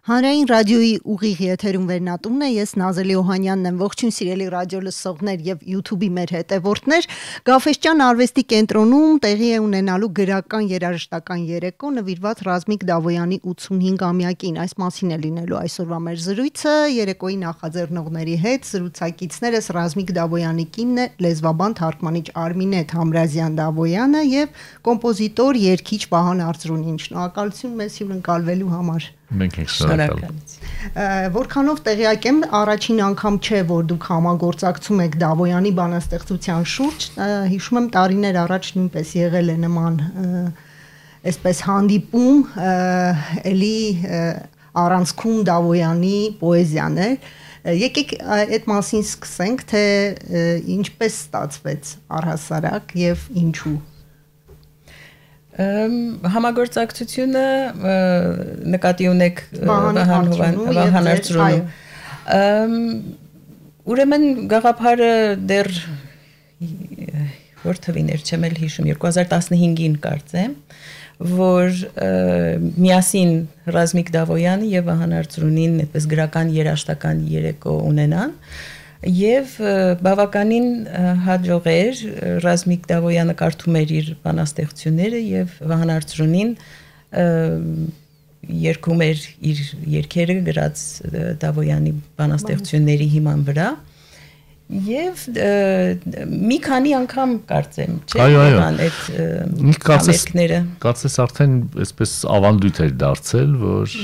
Հանրային ռադիոյի ուղիղ եթերում վերնատումն է, ես Նազելի Օհանյանն եմ, ողջույն սիրելի ռադիո լսողներ եւ YouTube-ի մեր հետևորդներ, Գաֆէսճեան արվեստի կենտրոնում տեղի է ունենալու գրական երաժշտական երեկո նվիրված Ռազմիկ Դավոյանի 85-ամյակին, այս մասին է լինելու այսօրվա մեր զրույցը, երեկոյի նախաձեռնողների հետ, զրուցակիցներս Ռազմիկ Դավոյանի կինն է, լեզվաբան թարգմանիչ Արմինե Թամրազյան Դավոյանը եւ կոմպոզիտոր, երգիչ Վահան Արծրունին, շնորհակալություն մեզ հյուրընկալվելու համար։ Մենք ենք շնորհակալ։ Որքանով տեղյակ եմ, առաջին անգամ չէ, որ դուք համագործակցում եք Դավոյանի բանաստեղծության շուրջ, հիշում եմ տարիներ առաջ նույնպես եղել է նման այսպես հանդիպում, էլի առանցքում Դավոյանի պոեզիան է։ Եկեք այդ մասին սկսենք, թե ինչպես ստացվեց առհասարակ եւ ինչու։ Համագործակցությունը նկատի ունեք Վահան Արծրունու։ Ուրեմն գաղափարը դեռ որ թվիներ չեմ էլ հիշում 2015-ին կարծեմ, որ միասին Ռազմիկ Դավոյանը եւ Վահան Արծրունին այդպես գրական երաժշտական երեկո ունենան Եվ բավականին հաջող էր Ռազմիկ Դավոյանը կարդում էր իր բանաստեղծությունները եւ Վահան Արծրունին երգում էր իր երգերը գրած Դավոյանի բանաստեղծությունների հիման վրա եւ մի քանի անգամ կարծեմ չէ այդ կարծես արդեն այսպես ավանդույթ էր դարձել որ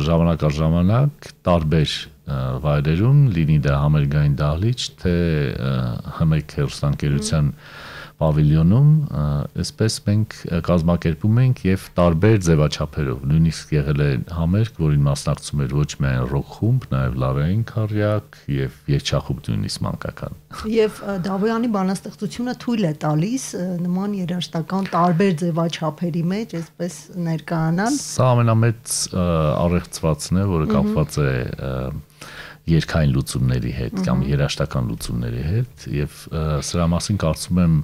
ժամանակ առ ժամանակ տարբեր վայրերում լինի դա համերգային դահլիճ թե հմեկ հեռուստաընկերության պավիլյոնում այսպես մենք կազմակերպում ենք եւ տարբեր ձևաչափերով նույնիսկ եղել է համերգ որին մասնակցում էր ոչ միայն ռոք խումբ նաեւ Լարային Քարյակ եւ երգչախումբ նույնիսկ մանկական եւ Դավոյանի բանաստեղծությունը թույլ է տալիս նման երաժշտական տարբեր ձևաչափերի մեջ այսպես ներկայանալ սա ամենամեծ առեղծվածն է որը կապված է երկային լուծումների հետ կամ երաժշտական լուծումների հետ եւ սրա մասին կարծում եմ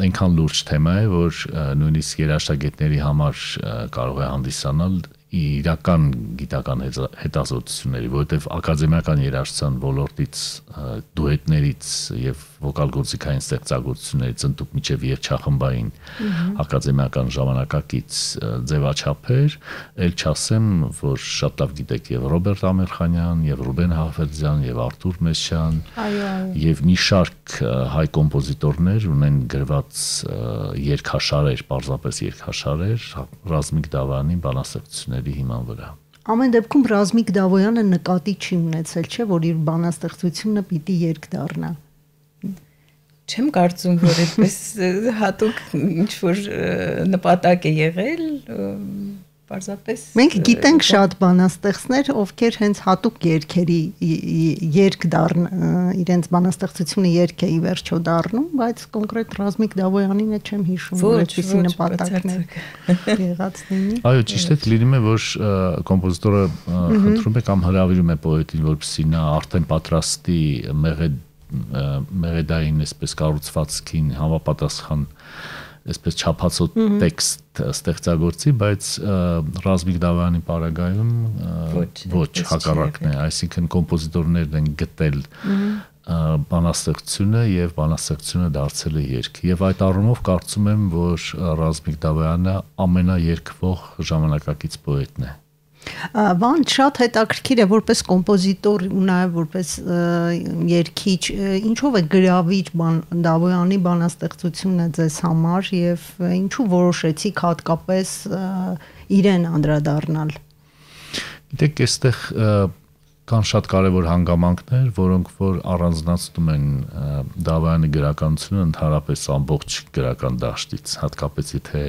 այնքան լուրջ թեմա է որ նույնիսկ երաժշտագետների համար կարող է հանդիսանալ իրական գիտական հետազոտությունների, որովհետև ակադեմիական երաժշտության ոլորտից դուետներից եւ վոկալ գործիքային ստեղծագործություններից ընդդուք միջև երգչախմբային ակադեմիական ժամանակակից ձևաչափեր, ել չասեմ, որ շատ լավ գիտեք եւ Ռոբերտ Ամիրխանյան, եւ Ռուբեն Հաֆեզյան, եւ Արթուր Մեսյան, եւ մի շարք հայ կոմպոզիտորներ ունեն գրված երգաշարեր, պարզապես երգաշարեր Ռազմիկ Դավոյանի բանաստեղծությունների հիման վրա։ Ամեն դեպքում Ռազմիկ Դավոյանը նկատի չի ունեցել, չէ, որ իր բանաստեղծությունը պիտի երգ դառնա։ Չեմ կարծում, որ այդպես հատուկ ինչ-որ նպատակ է եղել, պարզապես մենք գիտենք շատ բանաստեղծներ, ովքեր հենց հատուկ երգերի երգ իրենց բանաստեղծությունը երգ է ի վերջո դառնում, բայց կոնկրետ Ռազմիկ Դավոյանին է չեմ հիշում, որ այդպիսի նպատակներ եղած լինի։ Այո, ճիշտ է, լինում է, որ կոմպոզիտորը խնդրում է կամ հրավիրում է պոետին, որպեսզի նա արդեն պատրաստի մեղեդային այսպես կառուցվածքին համապատասխան այսպես չափածո տեքստ ստեղծագործի, բայց Ռազմիկ Դավոյանի պարագայում ոչ հակառակն է, այսինքն կոմպոզիտորներն են գտել բանաստեղծությունը եւ բանաստեղծությունը դարձել է երգ։ Եվ այդ առումով կարծում եմ, որ Ռազմիկ Դավոյանը ամենաերգվող ժամանակակից պոետն է։ Վան շատ հետաքրքիր է որպես կոմպոզիտոր ու նաև որպես երգիչ, ինչով է գրավիչ Դավոյանի բանաստեղծությունը ձեզ համար եւ ինչու որոշեցիք հատկապես իրեն անդրադառնալ։ Գիտեք, այստեղ կան շատ կարևոր հանգամանքներ, որոնք որ առանձնացնում են Դավոյանի գրականությունը ընդհանրապես ամբողջ գրական դաշտից, հատկապես եթե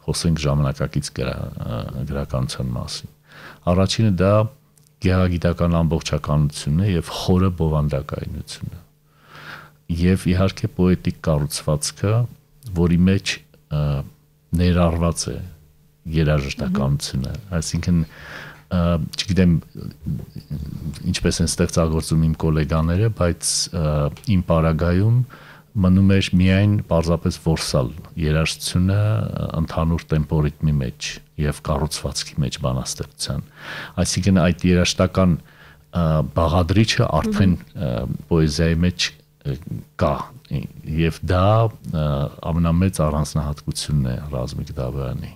խոսենք ժամանակակից գրականության մասին։ Առաջինը դա գեղագիտական ամբողջականությունն է եւ խորը բովանդակայնությունը։ Եվ իհարկե պոետիկ կառուցվածքը, որի մեջ ներառված է երաժշտականությունը, այսինքն չգիտեմ ինչպես են ստեղծագործում իմ գոլեգաները, բայց իմ պարագայում մնում էր միայն պարզապես որսալ երաժշտությունը ընդհանուր տեմպորիթմի մեջ եւ կառուցվածքի մեջ բանաստեղծության, այսինքն այդ երաժշտական բաղադրիչը արդեն պոեզիայի մեջ կա եւ դա ամենամեծ առանձնահատկությունն է Ռազմիկ Դավոյանի,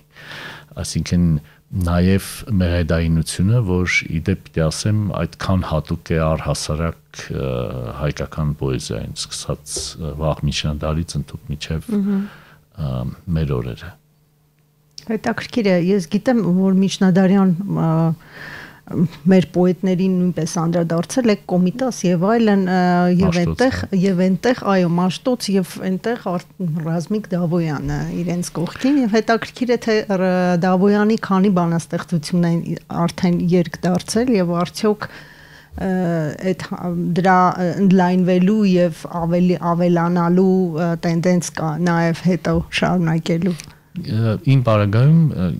այսինքն նաև մեղեդայինությունը, որ իդեպ պիտի ասեմ այդքան հատուկ է առհասարակ հայկական պոեզիային, սկսած վաղ միջնադարից ընդհուպ մինչև մեր օրերը։ Հետաքրքիր է, ես գիտեմ, որ միջնադարյան մեր պոետներին նույնպես անդրադարձել է Կոմիտաս եւ այլն եւ այնտեղ այո Մաշտոց եւ այնտեղ Ռազմիկ Դավոյանը իրենց կողքին եւ հետաքրքիր է թե Դավոյանի քանի բանաստեղծություն են արդեն երգ դարձել եւ արդյոք այդ դրա ընդլայնվելու եւ ավելանալու տենդենց կա նաեւ հետո շարունակելու Իմ բարագայում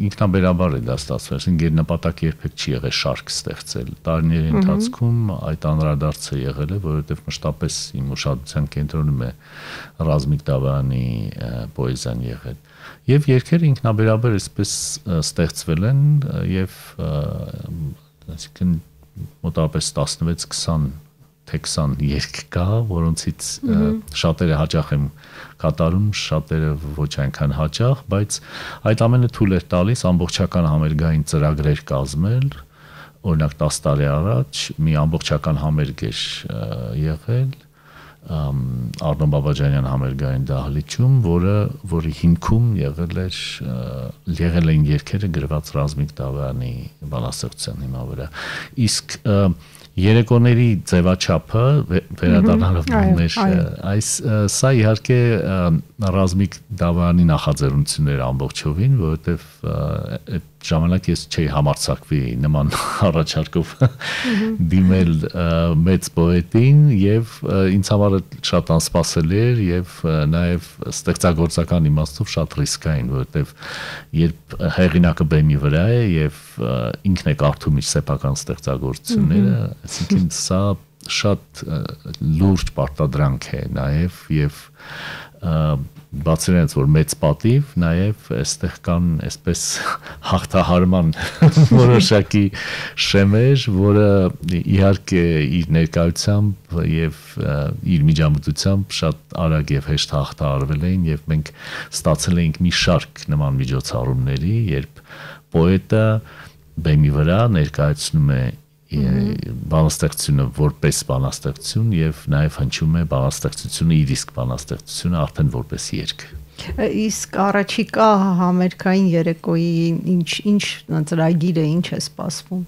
ինքնաբերաբար է դա ստացվել, գերնպատակ երբեք չի եղել շարք ստեղծել։ Տարիների ընթացքում այդ անդրադարձը եղել է, որովհետև մշտապես իմ ուշադրության կենտրոնում է Ռազմիկ Դավոյանի պոեզիան եղել։ Եվ երգերը ինքնաբերաբար այսպես ստեղծվել են եւ այսինքն մոտավորապես 16-20 թե 20 երգ կա, որոնցից շատերը հաճախ եմ կատարում, շատերը ոչ այնքան հաճախ, բայց այդ ամենը թույլ էր տալիս ամբողջական համերգային ծրագրեր կազմել, օրինակ 10 տարի առաջ մի ամբողջական համերգ էր եղել Արնո Բաբաջանյան համերգային դահլիճում, որի հիմքում եղել էին երգերը գրված Ռազմիկ Դավոյանի բանաստեղծության հիման վրա։ Իսկ երեկոների ձևաչափը վերադառնալով մեր սա իհարկե Ռազմիկ Դավոյանի նախաձեռնություններ ամբողջովին, որովհետև այդ ժամանակ ես չէի համարձակվի նման առաջարկով դիմել մեծ պոետին եւ ինձ համար շատ անսպասելի էր եւ նաեւ ստեղծագործական իմաստով շատ ռիսկային, որովհետեւ երբ հեղինակը բեմի վրա է եւ ինքն է կարդում իր սեփական ստեղծագործությունները, այսինքն սա շատ լուրջ պարտադրանք է նաեւ եւ բացի նրանից որ մեծ պատիվ նաև այստեղ կան այսպես հաղթահարման որոշակի շեմեր, որը իհարկե իր ներկայությամբ եւ իր միջամտությամբ շատ արագ եւ հեշտ հաղթահարվել էին եւ մենք ստացել էինք մի շարք նման միջոցառումների, երբ պոետը բեմի վրա ներկայացնում է բանաստեղծությունը որպես բանաստեղծություն եւ նաեւ հնչում է բանաստեղծությունը իր իսկ բանաստեղծությունը արդեն որպես երգ։ Իսկ առաջիկա համերգային երեկոյի ինչ ծրագիր է, ինչ է սպասվում։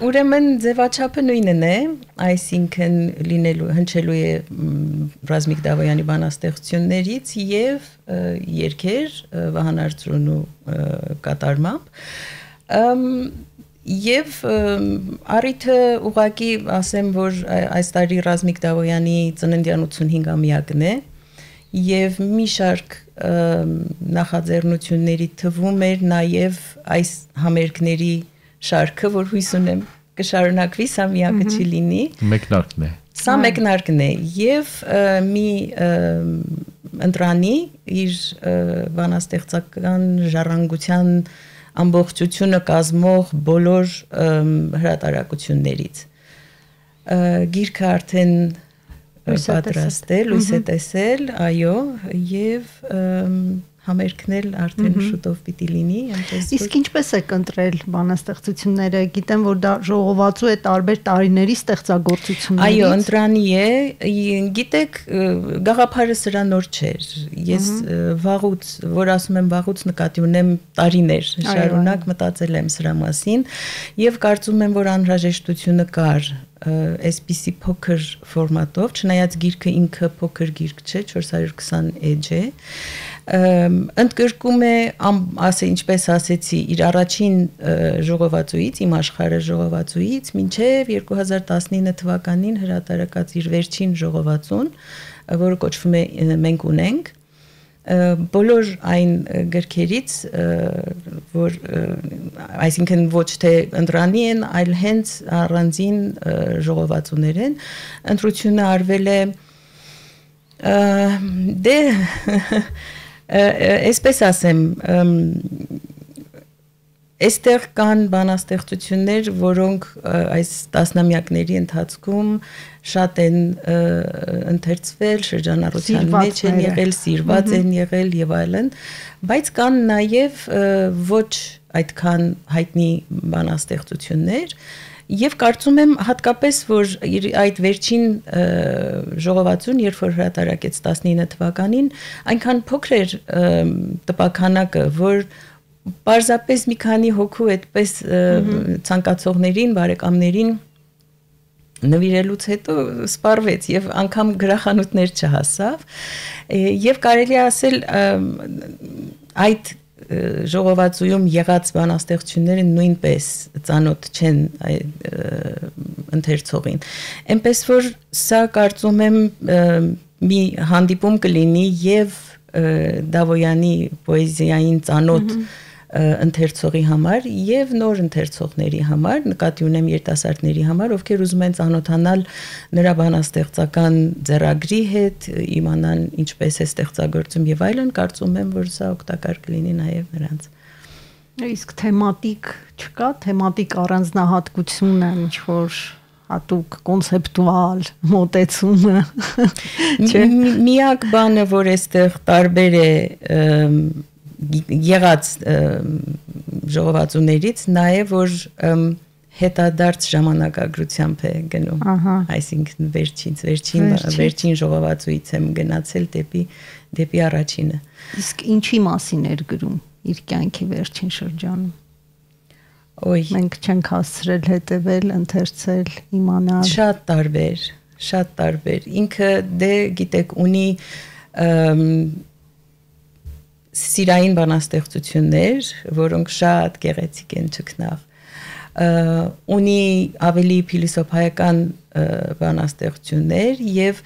Ուրեմն ձևաչափը նույնն է, այսինքն հնչելու է Ռազմիկ Դավոյանի բանաստեղծություններից եւ երգեր Վահան Արծրունու կատարմամբ Եվ առիթը ուղղակի ասեմ, որ այս տարի Ռազմիկ Դավոյանի ծննդյան 85-ամյակն է եւ մի շարք նախաձեռնությունների թվում էր նաեւ այս համերգների շարքը, որ հույս ունեմ կշարունակվի, սա միակը չի լինի։ Մեկնարկն է։ Սա մեկնարկն է եւ մի ընտրանի իր բանաստեղծական ժառանգության ամբողջությունը կազմող բոլոր հրատարակություններից։ Գիրքը արդեն պատրաստ է, լույս է տեսել, այո, եւ համերգնել արդեն շուտով պիտի լինի, Իսկ ինչպես եք ընտրել բանաստեղծությունները, գիտեմ, որ դա ժողովածու է տարբեր տարիների ստեղծագործություններից։ Այո, ընտրանի է, գիտեք, գաղափարը սրա նոր չէր։ Ես վաղուց, որ ասում եմ վաղուց նկատի ունեմ տարիներ, շարունակ մտածել եմ սրա մասին եւ կարծում եմ, որ անհրաժեշտությունը կար այսպիսի փոքր ֆորմատով, չնայած գիրքը ինքը փոքր գիրք չէ, 420 էջ է, ընդգրկում է, ինչպես ասեցի, իր առաջին ժողովածուից, իմ աշխարհը ժողովածուից, մինչև 2019 թվականին հրատարակած իր վերջին ժողովածուն, որը կոչվում է «Մենք ունենք», բոլոր այն գրքերից, որ այսինքն ոչ թե ընտրանի են, այլ հենց առանձին ժողովածուներ են, ընտրությունը արվել է դե այսպես ասեմ, այստեղ կան բանաստեղծություններ, որոնք այս տասնամյակների ընթացքում շատ են ընթերցվել, շրջանառության մեջ են եղել, սիրված են եղել եւ այլն, բայց կան նաեւ ոչ այդքան հայտնի բանաստեղծություններ եւ կարծում եմ հատկապես որ այդ վերջին ժողովածուն երբ որ հրատարակեց 19 թվականին այնքան փոքր էր տպաքանակը որ պարզապես մի քանի հոգու այդպես ցանկացողներին, բարեկամներին նվիրելուց հետո սպառվեց եւ անգամ գրախանութներ չհասավ եւ կարելի է ասել այդ ժողովածույում եղած բանաստեղծությունները նույնպես ծանոթ չեն ընթերցողին այնպես որ սա կարծում եմ մի հանդիպում կլինի եւ Դավոյանի պոեզիային ծանոթ ընթերցողի համար եւ նոր ընթերցողների համար նկատի ունեմ երիտասարդների համար ովքեր ուզում են ծանոթանալ նրա բանաստեղծական ձեռագրի հետ իմանան ինչպես է ստեղծագործում եւ այլն կարծում եմ որ սա օգտակար կլինի նաեւ նրանց իսկ թեմատիկ չկա թեմատիկ առանձնահատկությունը ինչ որ հատուկ կոնցեպտուալ մոտեցումը միակ բանը որ այստեղ տարբեր է եղած ժողովածուներից նաև որ հետադարձ ժամանակագրությամբ է գնում այսինքն վերջին ժողովածուից եմ գնացել դեպի առաջինը իսկ ինչի մասին էր գրում իր կյանքի վերջին շրջանում մենք չենք հասցրել հետևել ընթերցել իմանալ շատ տարբեր ինքը դե գիտեք ունի սիրային բանաստեղծություններ, որոնք շատ գեղեցիկ են ճգնաղ, ունի ավելի փիլիսոփայական բանաստեղծություններ եւ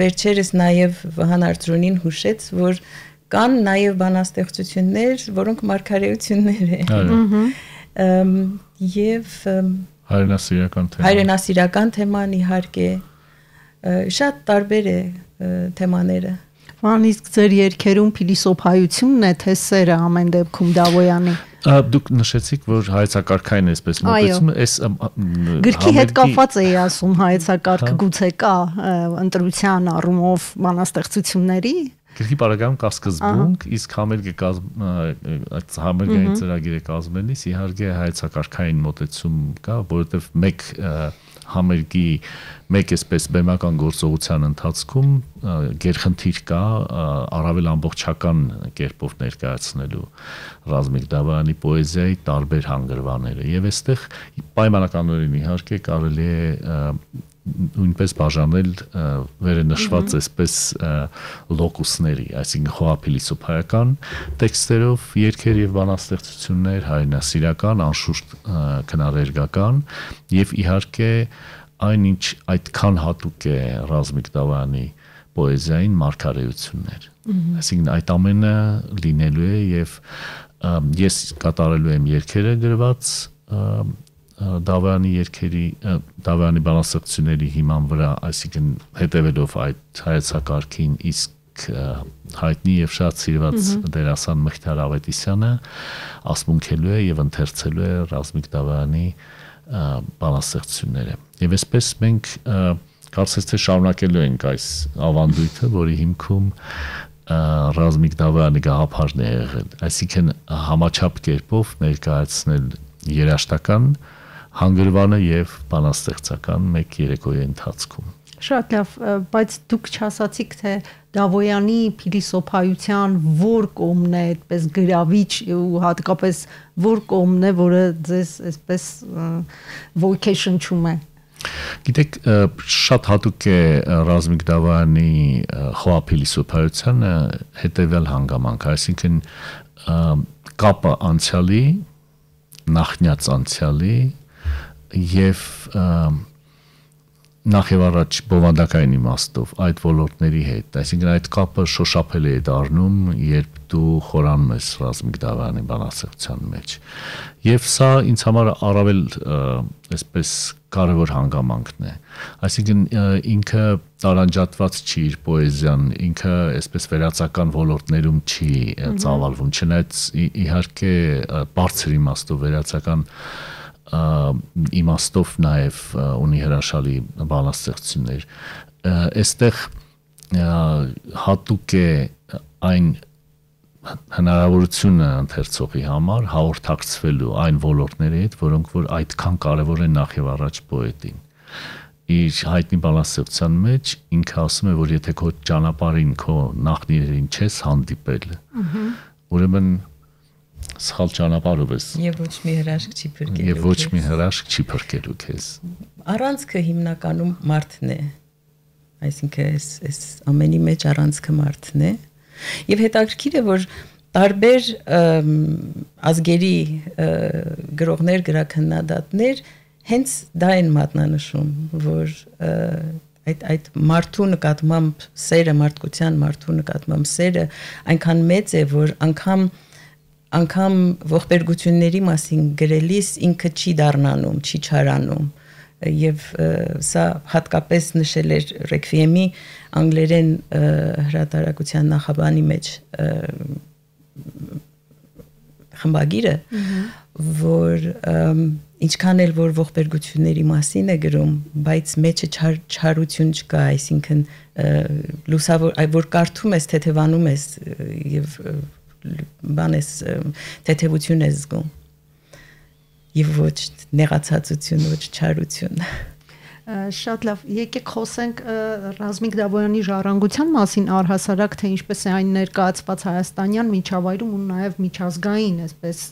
վերջերս նաեւ Վահան Արծրունին հուշեց, որ կան նաեւ բանաստեղծություններ, որոնք մարգարեություններ են։ Եվ հայրենասիրական թեման իհարկե շատ տարբեր է թեմաները Վան իսկ ձեր երկերում փիլիսոփայությունն է թե սերը ամեն դեպքում Դավոյանի Դուք նշեցիք որ հայեցակարգային է այսպես մոտեցումը այս գրքի հետ կապված էի ասում հայեցակարգը գուցե կա ընտրության առումով բանաստեղծությունների Գրքի բարակայում կա սկզբունք իսկ համերգային ծրագիրը կազմելիս իհարկե հայեցակարգային մոտեցում կա որովհետև մեկ համերգի մեկ այսպես բեմական գործողության ընթացքում գերխնդիր կա առավել ամբողջական կերպով ներկայացնելու Ռազմիկ Դավոյանի պոեզիայի տարբեր հանգրվանները եւ այստեղ պայմանականորեն իհարկե կարելի է նույնպես բաժանել վերնշված այսպես լոկուսների, այսինքն խոհափիլիսոփայական տեքստերով երգեր եւ բանաստեղծություններ, հայրենասիրական, անշուշտ քնարերգական եւ իհարկե այնինչ այդքան հատուկ է Ռազմիկ Դավոյանի պոեզիային մարգարեություններ։ Այսինքն այդ ամենը լինելու է եւ ես կատարելու եմ երգերը գրված Դավոյանի բանաստեղծությունների հիման վրա, այսինքն հետևելով այդ հայեցակարգին, իսկ հայտնի եւ շատ սիրված դերասան Մխիթար Ավետիսյանը ասմունքելու է եւ ընթերցելու է Ռազմիկ Դավոյանի բանաստեղծությունները։ Եվ այսպես մենք կարծես թե շարունակելու ենք այս ավանդույթը, որի հիմքում Ռազմիկ Դավոյանի գաղափարն է եղել, այսինքն համաչափ կերպով ներկայացնել երաժշտական հանգրվանը եւ բանաստեղծական մեկ երեկոյի ընթացքում։ Շատ լավ, բայց դուք չասացիք թե Դավոյանի փիլիսոփայության որ կողմն է այդպես գրավիչ ու հատկապես որ կողմն է, որը ձեզ այսպես ոգեշնչում է։ Գիտեք, շատ հատուկ է Ռազմիկ Դավոյանի խոհափիլիսոփայությանը հետևյալ հանգամանք, այսինքն կապը անցյալի, նախնյաց անցյալի եւ նախ եւ առաջ բովանդակային իմաստով այդ ոլորտների հետ, այսինքն այդ կապը շոշափել է դառնում, երբ դու խորանում ես Ռազմիկ Դավոյանի բանաստեղծության մեջ։ Եվ սա ինձ համար առավել այսպես կարևոր հանգամանքն է։ Այսինքն ինքը տարանջատված չի իր պոեզիան, ինքը այսպես վերացական ոլորտներում չի ծավալվում, չնայած իհարկե բարձր իմաստով վերացական իմաստով նաև ունի հրաշալի բանաստեղծություններ։ Այստեղ հատուկ է այն հնարավորությունը ընթերցողի համար հաղորդակցվելու այն ոլորտների հետ, որոնք որ այդքան կարևոր են նախ եւ առաջ պոետին։ Իր հայտնի բանաստեղծության մեջ ինքը ասում է, որ եթե քո ճանապարհին, քո նախնիներին չես հանդիպել, ուրեմն սխալ ճանապարհով ես։ Եվ ոչ մի հրաշք չի փրկելու։ Եվ ոչ մի հրաշք չի փրկելու քեզ։ Առանցքը հիմնականում մարդն է։ Այսինքն այս ամենի մեջ առանցքը մարդն է։ Եվ հետաքրքիր է, որ տարբեր ազգերի գրողներ, գրաքննադատներ հենց դա են մատնանշում, որ այդ մարդու նկատմամբ սերը, մարդկության մարդու նկատմամբ սերը այնքան մեծ է, որ անգամ ողբերգությունների մասին գրելիս ինքը չի դառնանում, չի չարանում, եւ սա հատկապես նշել էր Ռեքվիեմի անգլերեն հրատարակության նախաբանի մեջ խմբագիրը, որ ինչքան էլ որ ողբերգությունների մասին է գրում, բայց մեջը չարություն չկա, այսինքն լուսավոր, որ կարդում ես, թեթևանում ես եւ բան ես թեթևություն ես զգում եւ ոչ նեղացածություն, ոչ չարություն։ Շատ լավ, եկեք խոսենք Ռազմիկ Դավոյանի ժառանգության մասին առհասարակ, թե ինչպես է այն ներկայացված հայաստանյան միջավայրում ու նաև միջազգային, այսպես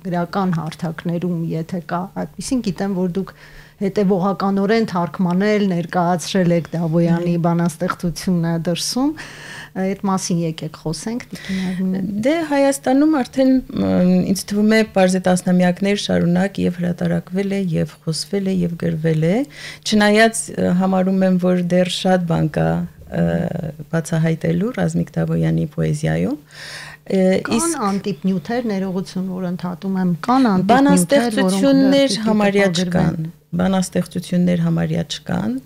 գրական հարթակներում, եթե կա այդպեսին, գիտեմ, որ դուք հետևողականորեն թարգմանել, ներկայացրել եք Դավոյանի բանաստեղծությունը դրսում, այդ մասին եկեք խոսենք, Տիկին Արմինե։ Դե Հայաստանում արդեն ինձ թվում է պարզե տասնամյակներ շարունակ եւ հրատարակվել է եւ խոսվել է եւ գրվել է, չնայած համարում եմ, որ դեռ շատ բան կա բացահայտելու Ռազմիկ Դավոյանի պոեզիայում։ Կան անտիպնյութեր, ներողություն, որ ընդհատում եմ, կան բանաստեղծություններ համարյա չկան, բանաստեղծություններ համարյա չկան,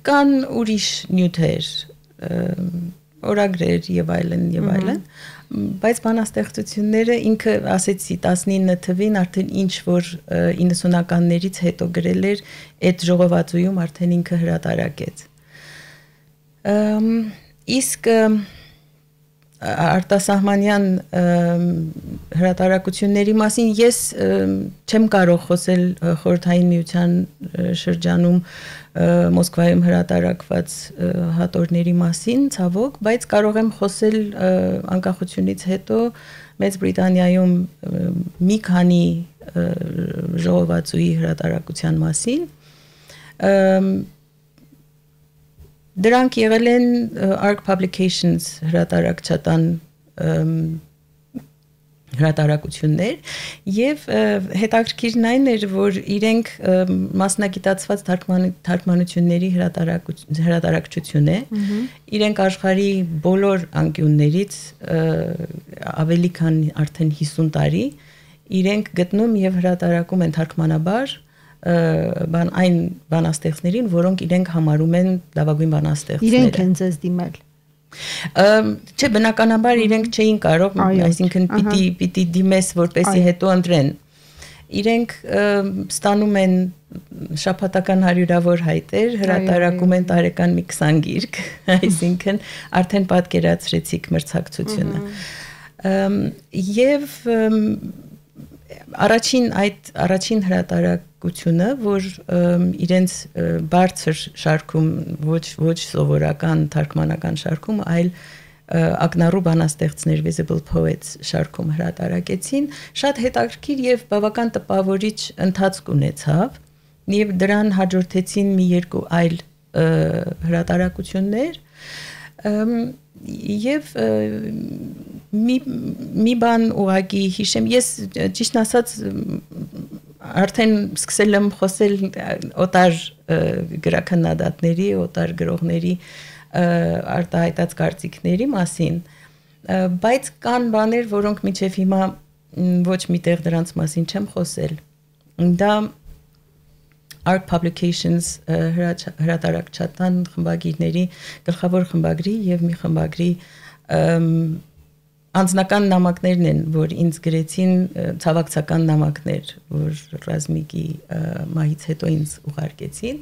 կան ուրիշ նյութեր, օրագրեր եւ այլն, բայց բանաստեղծությունները ինքը ասեցի 19 թվին արդեն ինչ որ 90-ականներից հետո գրել էր, այդ ժողովածուում արդեն ինքը հրատարակեց։ Իսկ արտասահմանյան հրատարակությունների մասին ես չեմ կարող խոսել Խորհրդային Միության շրջանում Մոսկվայում հրատարակված հատորների մասին, ցավոք, բայց կարող եմ խոսել անկախությունից հետո Մեծ Բրիտանիայում մի քանի ժողովածուի հրատարակության մասին։ Դրանք եղել են Arc Publications հրատարակչական հրատարակություններ եւ հետաքրքիրն այն էր, որ իրենք մասնագիտացված թարգմանությունների հրատարակչություն է, իրենք աշխարհի բոլոր անկյուններից ավելի քան արդեն 50 տարի իրենք գտնում եւ հրատարակում են թարգմանաբար այն բանաստեղծներին, որոնք իրենք համարում են լավագույն բանաստեղծները։ Իրենք են ձեզ դիմել։ Չէ, բնականաբար իրենք չէին կարող, այսինքն պիտի դիմես, որպեսզի հետո ընտրեն։ Իրենք ստանում են շաբաթական հարյուրավոր հայտեր, հրատարակում են տարեկան մի 20 գիրք, այսինքն արդեն պատկերացրեցիք մրցակցությունը։ Եվ առաջին հրատարակությունը, որ իրենց բարձր շարքում, ոչ սովորական թարգմանական շարքում, այլ ակնառու բանաստեղծներ Visible Poets շարքում հրատարակեցին, շատ հետաքրքիր եւ բավական տպավորիչ ընթացք ունեցավ, եւ դրան հաջորդեցին մի երկու այլ հրատարակություններ, եւ մի բան ուղղակի հիշեմ, ես ճիշտ ասած արդեն սկսել եմ խոսել օտար գրաքննադատների, օտար գրողների արտահայտած կարծիքների մասին, բայց կան բաներ, որոնք մինչև հիմա ոչ միտեղ դրանց մասին չեմ խոսել։ Դա Art Publications հրատարակչական խմբագիրների գլխավոր խմբագրի եւ մի խմբագրի անձնական նամակներն են, որ ինձ գրեցին ցավակցական նամակներ, որ ռազմիկի մահից հետո ինձ ուղարկեցին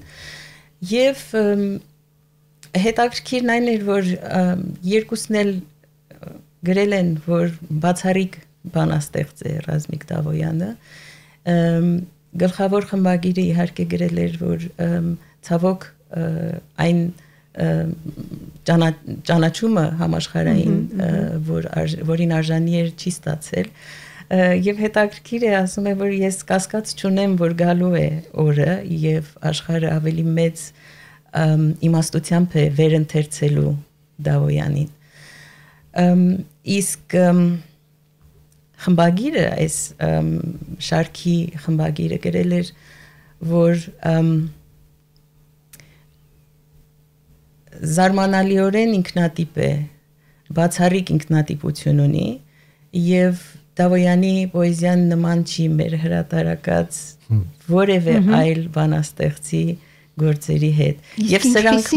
եւ հետաքրքիրն այն էր, որ երկուսն էլ գրել են, որ բացառիկ բանաստեղծ է Ռազմիկ Դավոյանը, գլխավոր խմբագիրը իհարկե գրել էր, որ ցավոք այն ճանաչումը համաշխարհային, որին արժանի էր չի ստացել, եւ հետաքրքիր է ասում է, որ ես կասկած չունեմ, որ գալու է օրը եւ աշխարհը ավելի մեծ իմաստությամբ է վերընթերցելու Դավոյանին։ Իսկ խմբագիրը, այս շարքի խմբագիրը գրել էր, որ զարմանալիորեն ինքնատիպ է, բացառիկ ինքնատիպություն ունի եւ Դավոյանի պոեզիան նման չի մեր հրատարակած որևէ այլ բանաստեղծի գործերի հետ։ Եվ սրանք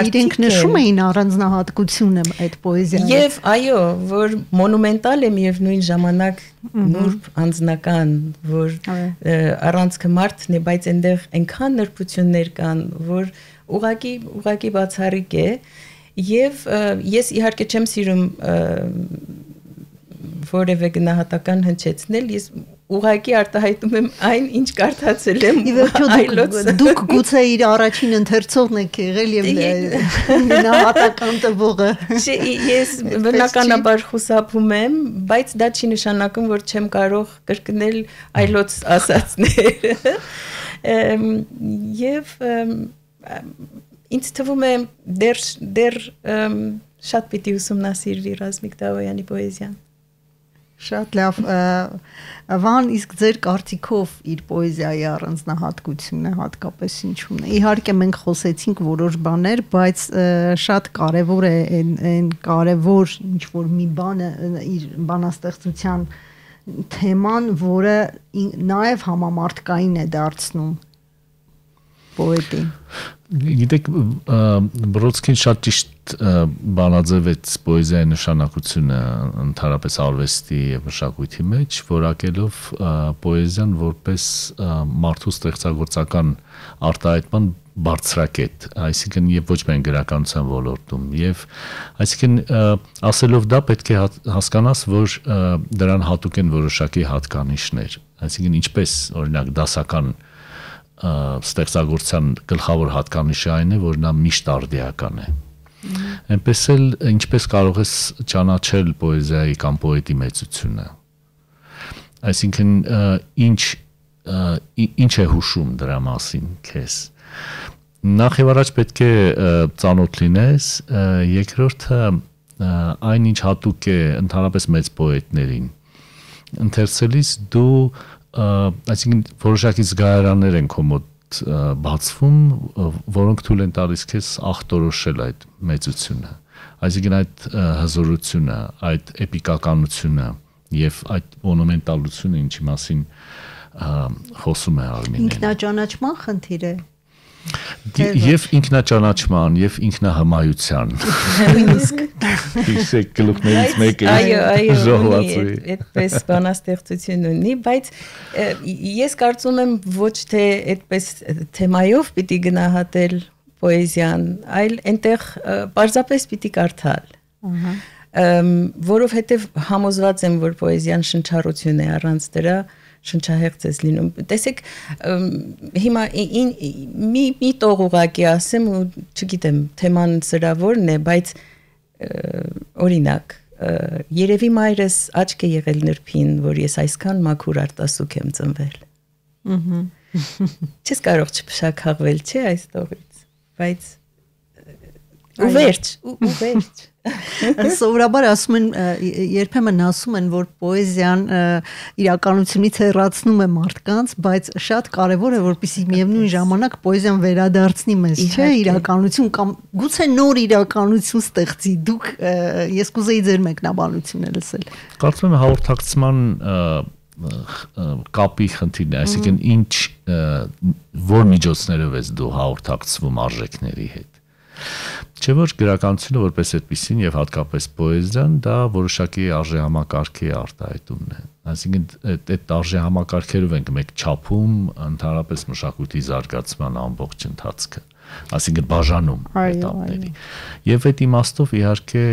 իրենք նշում էին առանձնահատկությունը այդ պոեզիայի։ Եվ այո, որ մոնումենտալ է միևնույն ժամանակ նուրբ անձնական, որ առանցքը մարդն է, բայց այնտեղ այնքան նրբություններ կան, որ ուղղակի բացառիկ է, եւ ես իհարկե չեմ սիրում որևէ գնահատական հնչեցնել, ես ուղղակի արտահայտում եմ այն, ինչ կարդացել եմ այլոց։ Դուք գուցե իր առաջին ընթերցողն եք եղել եւ գնահատական տվողը։ Ես բնականաբար խուսափում եմ, բայց դա չի նշանակում, որ չեմ կարող կրկնել այլոց ասածները։ Եվ ինձ թվում է դեռ շատ պիտի ուսումնասիրվի Ռազմիկ Դավոյանի պոեզիան։ Շատ լավ, Վան, իսկ ձեր կարծիքով իր պոեզիայի առանձնահատկությունը հատկապես ինչու՞մն է։ Իհարկե մենք խոսեցինք որոշ բաներ, բայց շատ կարևոր է այն կարևոր ինչ որ մի բանը իր բանաստեղծության թեման, որը նաև համամարտկային է դարձնում պոետին։ Գիտեք, Բրոդսկին շատ ճիշտ բանաձևեց պոեզիայի նշանակությունը ընդհանրապես արվեստի եւ մշակույթի մեջ, որակելով պոեզիան որպես մարդու ստեղծագործական արտահայտման բարձրակետ, այսինքն եւ ոչ միայն գրականության ոլորտում, եւ այսինքն ասելով դա պետք է հասկանաս, որ դրան հատուկ են որոշակի հատկանիշներ, այսինքն ինչպես օրինակ դասական ստեղծագործության գլխավոր հատկանիշը այն է, որ նա միշտ արդիական է։ Այնպես էլ ինչպես կարող ես ճանաչել պոեզիայի կամ պոետի մեծությունը։ Այսինքն ինչ է հուշում դրա մասին քեզ։ Նախ եւ առաջ պետք է ծանոթ լինես, երկրորդը այն ինչ հատուկ է ընդհանրապես մեծ պոետներին։ Ընթերցելիս դու այսինքն որոշակի զգայարաններ են քո մոտ բացվում, որոնք թույլ են տալիս քեզ ախտորոշել այդ մեծությունը, այսինքն այդ հզորությունը, այդ էպիկականությունը եւ այդ մոնումենտալությունը, ինչի մասին խոսում է Արմինեն։ Ինքնաճանաչման խնդիր է։ Եվ ինքնաճանաչման, եւ ինքնահմայության։ Նույնիսկ իսկ գլուխներից մեկը ժողովածուի այդպես բանաստեղծություն ունի, բայց ես կարծում եմ ոչ թե այդպես թեմայով պիտի գնահատել պոեզիան, այլ այնտեղ պարզապես պիտի կարդալ։ Որովհետև համոզված եմ, որ պոեզիան շնչառություն է, առանց դրա շնչահեղձ ես լինում։ Տեսեք, հիմա մի տող ուղղակի ասեմ ու չգիտեմ, թեման սրա որն է, բայց օրինակ, երևի մայրս աչք է եղել նրբին, որ ես այսքան մաքուր արտասուք եմ ծնվել։ Չես կարող չփշաքաղվել, չէ, այս տողից, բայց ու վերջ, Սովորաբար ասում են, երբեմն ասում են, որ պոեզիան իրականությունից հեռացնում է մարդկանց, բայց շատ կարևոր է, որպեսզի միևնույն ժամանակ պոեզիան վերադարձնի մեզ, չէ, իրականություն կամ գուցե նոր իրականություն ստեղծի։ Դուք ես կուզեի ձեր մեկնաբանությունը լսել։ Կարծում եմ հաղորդակցման կապի խնդիրն է, այսինքն ինչ որ միջոցներով ես դու հաղորդակցվում արժեքների հետ։ Չէ՞ որ գրականությունը որպես այդպեսին եւ հատկապես պոեզիան դա որոշակի արժեհամակարգի արտահայտումն է։ Այսինքն այդ արժեհամակարգերով ենք մեկ չափում ընդհանրապես մշակույթի զարգացման ամբողջ ընթացքը, այսինքն բաժանում этаպների։ Եվ այդ իմաստով իհարկե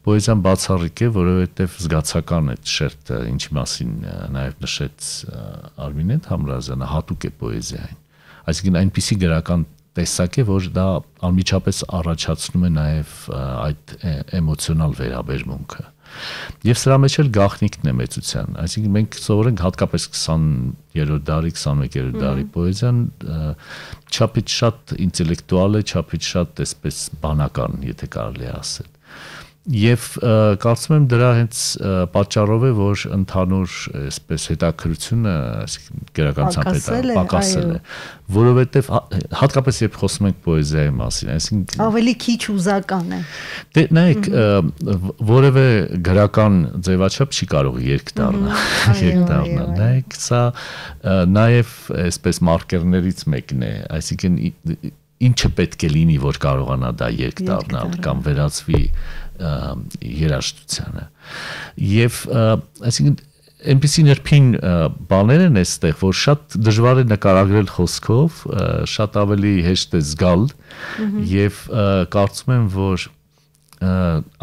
պոեզիան բացառիկ է, որովհետեւ զգացական է շերտը, ինչի մասին նաեւ նշեց Արմինեն Համրազյանը, հատուկ է պոեզիային։ Այսինքն այնպիսի գրական տեսակ է, որ դա անմիջապես առաջացնում է նաև այդ էմոցիոնալ վերաբերմունքը։ Եվ սրա մեջ էլ գաղտնիքն է մեծության։ Այսինքն մենք սովորենք հատկապես 20-րդ դարի, 21-րդ դարի պոեզիան չափից շատ ինտելեկտուալ է, չափից շատ այսպես բանական, եթե կարելի է ասել։ Եվ կարծում եմ դրա հենց պատճառով է, որ ընդհանուր այսպես հետաքրությունը գրականության հետ պակասել է, որովհետև հատկապես երբ խոսում ենք պոեզիայի մասին, այսինքն ավելի քիչ ուզական է։ Դե նայեք, որևէ գրական ձևաչափ չի կարող երկ դառնալ։ Նայեք, սա նաև այսպես մարկերներից մեկն է, այսինքն ինչը պետք է լինի, որ կարողանա դա երկ դառնալ կամ վերածվի երաժշտությանը։ Եվ այսինքն այնպիսի նրբին բաներ են այստեղ, որ շատ դժվար է նկարագրել խոսքով, շատ ավելի հեշտ է զգալ եւ կարծում եմ, որ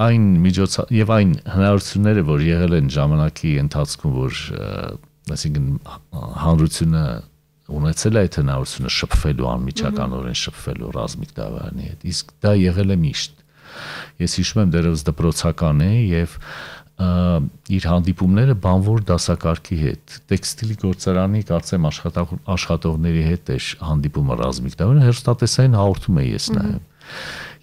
այն եւ այն հնարավորությունները, որ եղել են ժամանակի ընթացքում, որ այսինքն հանրությունը ունեցել է այդ հնարավորությունը շփվելու, անմիջականորեն շփվելու Ռազմիկ Դավոյանի հետ, իսկ դա եղել է միշտ։ Ես հիշում եմ դեռևս դպրոցական էի եւ իր հանդիպումները բանվոր դասակարգի հետ, տեքստիլի գործարանի կարծեմ աշխատողների հետ էր հանդիպումը Ռազմիկ Դավոյանը, հեռուստատեսային հաղորդում էի ես նայում։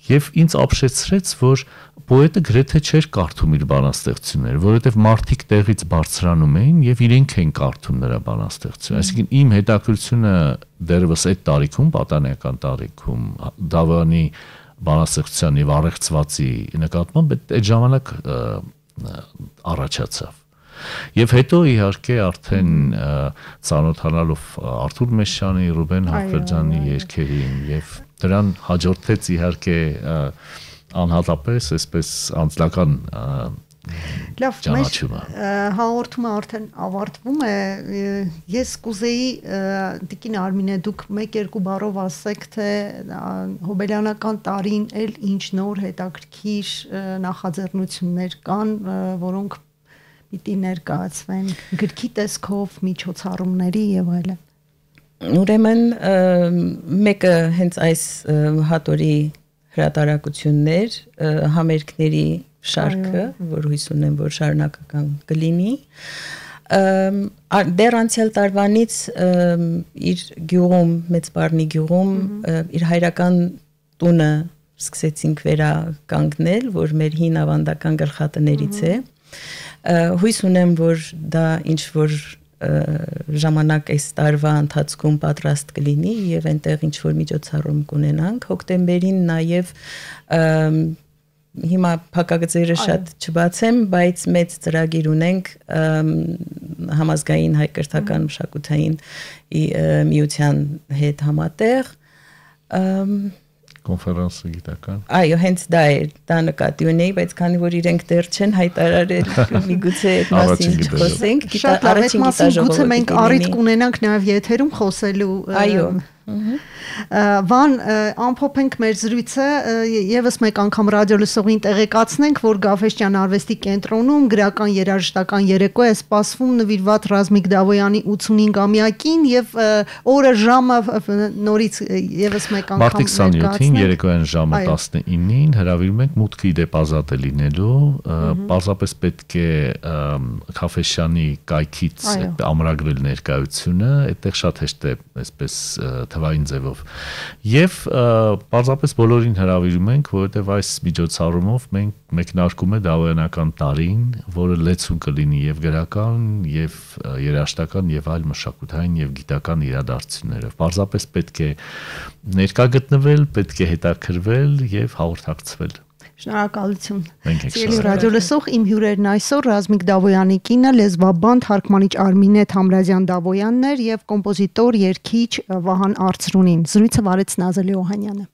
Եվ ինձ ապշեցրեց, որ պոետը գրեթե չէր կարդում իր բանաստեղծությունները, որովհետև մարդիկ տեղից բարձրանում էին եւ իրենք էին կարդում նրա բանաստեղծությունը։ Այսինքն իմ հետաքրությունը դեռևս այդ տարիքում, պատանեկան տարիքում Դավոյանի բանաստեղծության եւ առեղծվածի նկատմամբ այդ ժամանակ առաջացավ։ Եվ հետո իհարկե արդեն ծանոթանալով Արթուր Մեշյանի, Ռուբեն Հակվերջյանի երգերին եւ դրան հաջորդեց իհարկե անհատապես այսպես անձնական Լավ, մեր հաղորդումը արդեն ավարտվում է։ Ես կուզեի Տիկին Արմինե, դուք 1-2 բառով ասեք, թե հոբելյանական տարին էլ ինչ նոր հետաքրքիր նախաձեռնություններ կան, որոնք պիտի ներկայացվեն գրքի տեսքով, միջոցառումների եւ այլն։ Ուրեմն մեկը հենց այս հատորի հրատարակություններ, համերգների շարքը, որ հույս ունեմ, որ շարունակական կլինի, դեռ անցյալ տարվանից իր գյուղում, Մեծ Պարնի գյուղում, իր հայրական տունը սկսեցինք վերականգնել, որ մեր հին ավանդական գլխատներից է։ Հույս ունեմ, որ դա ինչ-որ ժամանակ այս տարվա ընթացքում պատրաստ կլինի եւ այնտեղ ինչ-որ միջոցառում կունենանք։ Հոկտեմբերին նաեւ հիմա փակագծերը շատ չբացեմ, բայց մեծ ծրագիր ունենք համազգային հայ-կրթական մշակութային միության հետ համատեղ կոնֆերանսը գիտական։ Այո, հենց դա է, դա նկատի ունեի, բայց քանի որ իրենք դեռ չեն հայտարարել, միգուցե այդ մասին չխոսենք, շատ լավ, այդ մասին գուցե մենք առիթ կունենանք նաև եթերում խոսելու։ Այո։ Վան ամփոփենք մեր զրույցը, եւս մեկ անգամ ռադիո լսողին տեղեկացնենք, որ Գաֆէսճեան արվեստի կենտրոնում գրական երաժշտական երեկո է սպասվում նվիրված Ռազմիկ Դավոյանի 85-ամյակին եւ օրը ժամը նորից եւս մեկ անգամ Մարտի 27-ին երեկոյան ժամը 19-ին հրավիրում ենք մուտքի դեպ ազատ է լինելու, պարզապես պետք է Գաֆէսճեանի կայքից ամրագրել ներկայությունը, այդտեղ շատ հեշտ է այսպես թվային ձևով։ Եվ պարզապես բոլորին հրավիրում ենք, որովհետև այս միջոցառումով մենք մեկնարկում է Դավոյանական տարին, որը լեցուն կլինի եւ գրական, եւ երաժշտական եւ այլ մշակութային եւ գիտական իրադարձություններով։ Պարզապես պետք է ներկա գտնվել, պետք է հետաքրվել եւ հաղորդակցվել։ Շնորհակալություն։ Սիրելի ռադիոլսող, իմ հյուրերն այսօր Ռազմիկ Դավոյանի կինը, լեզվաբան, թարգմանիչ Արմինե Թամրազյան Դավոյանն էր եւ կոմպոզիտոր, երգիչ Վահան Արծրունին։ Զրույցը վարեց Նազելի Օհանյանը։